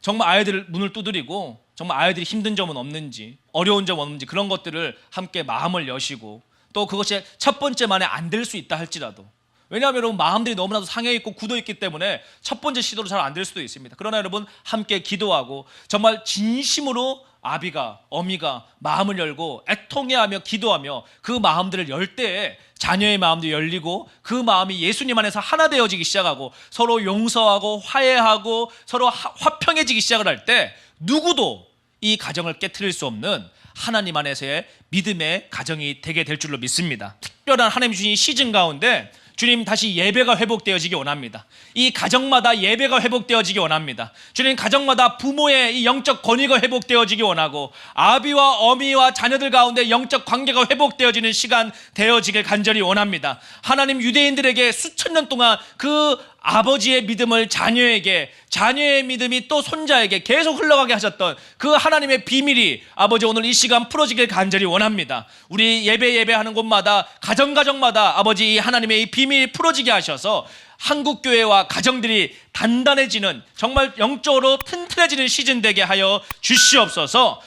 정말 아이들 문을 두드리고 정말 아이들이 힘든 점은 없는지 어려운 점 없는지 그런 것들을 함께 마음을 여시고 또 그것이 첫 번째만에 안 될 수 있다 할지라도 왜냐하면 여러분 마음들이 너무나도 상해 있고 굳어 있기 때문에 첫 번째 시도로 잘 안 될 수도 있습니다. 그러나 여러분 함께 기도하고 정말 진심으로 아비가 어미가 마음을 열고 애통해하며 기도하며 그 마음들을 열 때에 자녀의 마음도 열리고 그 마음이 예수님 안에서 하나 되어지기 시작하고 서로 용서하고 화해하고 서로 화평해지기 시작을 할 때 누구도 이 가정을 깨트릴 수 없는 하나님 안에서의 믿음의 가정이 되게 될 줄로 믿습니다. 특별한 하나님 주신 이 시즌 가운데 주님 다시 예배가 회복되어지기 원합니다. 이 가정마다 예배가 회복되어지기 원합니다. 주님 가정마다 부모의 이 영적 권위가 회복되어지기 원하고 아비와 어미와 자녀들 가운데 영적 관계가 회복되어지는 시간 되어지길 간절히 원합니다. 하나님 유대인들에게 수천 년 동안 그 아버지의 믿음을 자녀에게 자녀의 믿음이 또 손자에게 계속 흘러가게 하셨던 그 하나님의 비밀이 아버지 오늘 이 시간 풀어지길 간절히 원합니다. 우리 예배하는 곳마다 가정마다 아버지 이 하나님의 이 비밀이 풀어지게 하셔서 한국교회와 가정들이 단단해지는 정말 영적으로 튼튼해지는 시즌 되게 하여 주시옵소서.